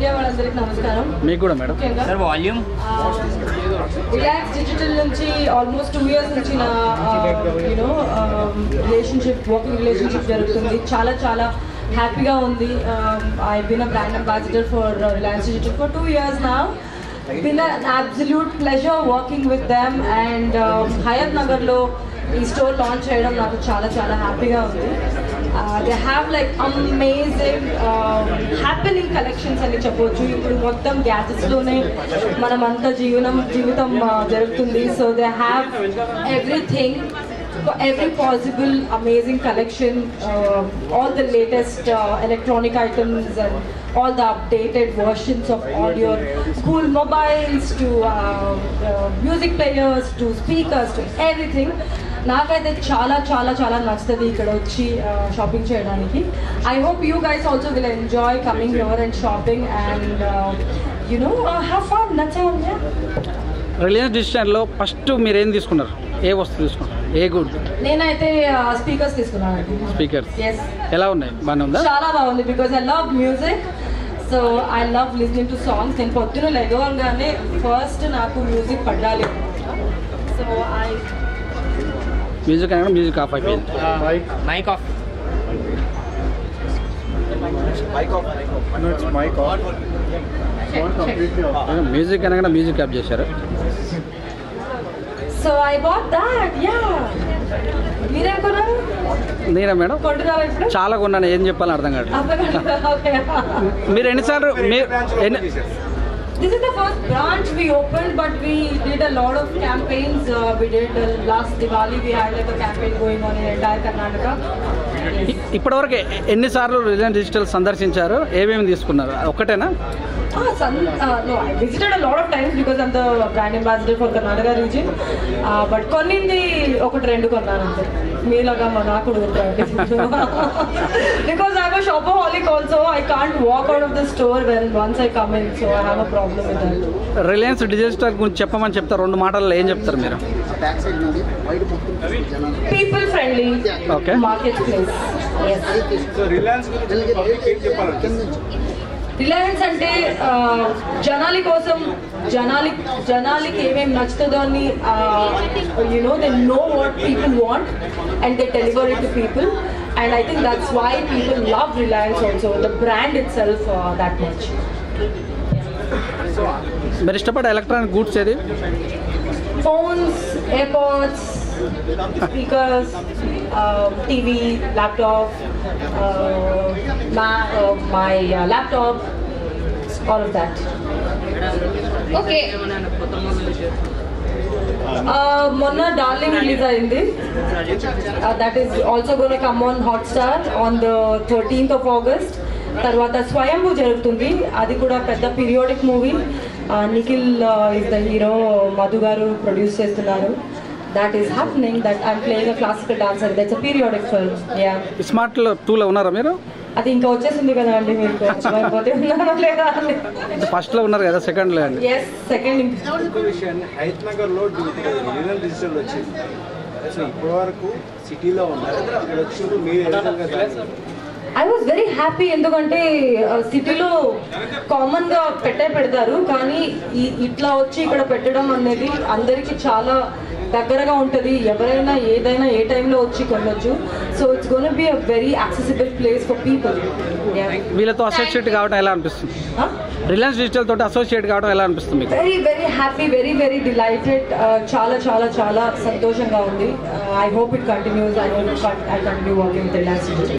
Media వాళ్ళందరికీ నమస్కారం. మీకు కూడా madam. Sir volume relax digital నుంచి ఆల్మోస్ట్ 2 years నుంచి నా వర్కింగ్ రిలేషన్షిప్ జరుగుతుంది. చాలా చాలా హ్యాపీగా ఉంది. I been a brand ambassador for Reliance digital for 2 years now. Been an absolute pleasure working with them and హయత్ నగర్లో ఈ స్టోర్ లాంచ్ చేయడం నాకు చాలా చాలా హ్యాపీగా ఉంది. They have like amazing happening collections అని చెప్పవచ్చు. ఇప్పుడు మొత్తం గ్యాజెట్స్లోనే మనమంతా జీవితం జరుగుతుంది. So they have everything, every possible amazing collection, all the latest electronic items and all the updated versions of all your cool mobiles to music players to speakers to everything. నాకైతే చాలా చాలా చాలా నచ్చుతుంది ఇక్కడ వచ్చి షాపింగ్ చేయడానికి. I hope you guys also will enjoy coming here and shopping and have fun. నచ్చా రిలయన్స్ డిజిటల్లో ఫస్ట్ మీరు ఏం తీసుకున్నారు? ఏ వస్తువు తీసుకున్నారు? ఏ గుడ్? నేనైతే స్పీకర్స్ తీసుకున్నాను. Speakers yes. ఎలా ఉన్నాయి? బాగానే ఉందా? చాలా బాగుంది. Because I love music, so I love listening to songs. నేను పొద్దున లెగవగానే ఫస్ట్ నాకు మ్యూజిక్ పడాలి. సో మ్యూజిక్ అనగా మ్యూజిక్ ఆఫ్ అయిపోయింది. Mic off. మ్యూజిక్ అనగా మ్యూజిక్ ఆఫ్ చేశారు. So I bought that. Yeah, మీరేం కొన్నారు? నేనా మేడం? కొంటున్నారా ఇప్పుడు? చాలా కొన్నాను, ఏం చెప్పాలని అర్థం కాదు. మీరు ఎన్నిసార్లు This is the first branch we opened, but we did a lot of campaigns. We did last Diwali, we had like a campaign going on in entire Karnataka. ఇప్పటివరకు ఎన్నిసార్లు రిలయన్స్ డిజిటల్ సందర్శించారు? ఏమేమి తీసుకున్నారు? ఒక్కటేనా? No, I visited a lot of times because I'm the brand ambassador for Karnataka region. But కొన్నింది ఒకటి రెండు కొన్నాను అంతే. మీలాగా నాకు because I'm a shopaholic also. I can't walk out of the store when once I come in, so I have a problem with that. Reliance digital గురించి చెప్పమని చెప్తారు, 2 మాటల్లో ఏం చెప్తారు మీరు? People friendly. Okay. Market place. Yes. So Reliance గురించి public ఏం చెప్పాలంటే? రిలయన్స్ అంటే జనాలకి ఏమేమి నచ్చుతుందో అని they know what people want and they deliver it to people and I think that's why people love Reliance also, the brand itself that much. మీరు ఇష్టపడే ఎలక్ట్రానిక్ గూడ్స్ ఏది? Phones, AirPods, speakers, TV, laptop, my laptop, all of that. Okay. Monna Darling release ayindi. That is also going to come on Hotstar on the 13th of August. తర్వాత స్వయంభూ జరుగుతుంది. అది కూడా పెద్ద periodic movie. Nikhil is the hero, Madhu గారు produce చేస్తున్నారు. That is happening, that I'm playing a classical dancer. That's a periodic film. Yeah. Smart 2లో ఉన్నారా మీరు? అది ఇంకా వచ్చేసింది కదా అండి. మీకు అయిపోతే ఉన్నారా లేదా? ఫస్ట్లో ఉన్నారు కదా, సెకండ్లో అండి. Yes, second. ఇంకో విషయాన్ని హయత్ నగర్లో రిలయన్స్ డిజిటల్ వచ్చింది. సో ఇప్పటి వరకు సిటీలో ఉన్నారు, ఇక్కడ వచ్చి మీరు I was very happy ఎందుకంటే సిటీలో కామన్గా పెడతారు, కానీ ఇట్లా వచ్చి ఇక్కడ పెట్టడం అనేది అందరికీ చాలా దగ్గరగా ఉంటుంది. ఎవరైనా ఏదైనా ఏ టైంలో వచ్చి కొనొచ్చు. So it's gonna be a very accessible place for people. వీళ్ళతో అసోసియేట్ కావడం ఎలా అనిపిస్తుంది? రిలయన్స్ డిజిటల్ తోటి అసోసియేట్ కావడం ఎలా అనిపిస్తుంది? Very very happy, very very delighted. చాలా చాలా చాలా సంతోషంగా ఉంది. I hope it continues. I continue working with Reliance digital.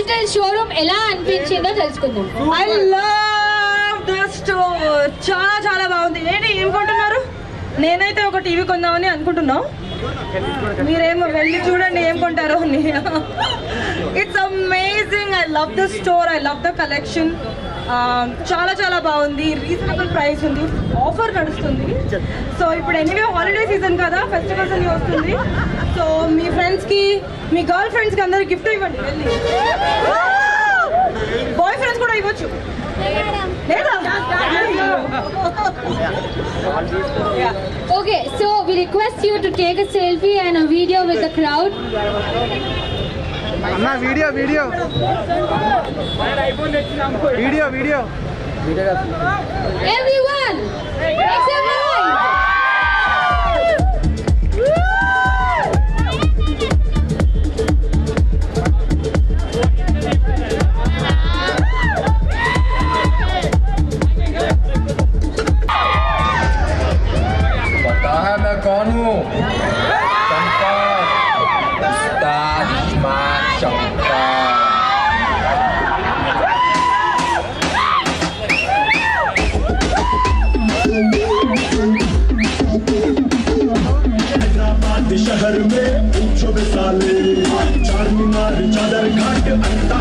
Digital showroom ఎలా అనిపించిందో తెలుసుకుందాం. I love the store. చాలా చాలా బాగుంది. ఏంటి ఏం కొంటున్నారు? నేనైతే ఒక టీవీ కొందామని అనుకుంటున్నాం. మీరేమో వెళ్ళి చూడండి ఏం కొంటారో అని. It's amazing. I love the store. I love the collection. చాలా చాలా బాగుంది. రీజనబుల్ ప్రైస్ ఉంది. ఆఫర్ నడుస్తుంది. సో ఇప్పుడు ఎనీవే హాలిడే సీజన్ కదా, ఫెస్టివల్స్ అని వస్తుంది. సో మీ ఫ్రెండ్స్కి, మీ గర్ల్ ఫ్రెండ్స్కి అందరూ గిఫ్ట్ ఇవ్వండి. వెళ్ళి బాయ్ ఫ్రెండ్స్ కూడా ఇవ్వచ్చు. Okay, so we request you to take a selfie and a video with the crowd. అన్న video video video video Everyone, make some noise. पता है मैं कौन हूँ? चंपा, उस्ताद माँ चंपा। शहर में पूछो साले, चार मीनार चादर घाट अंता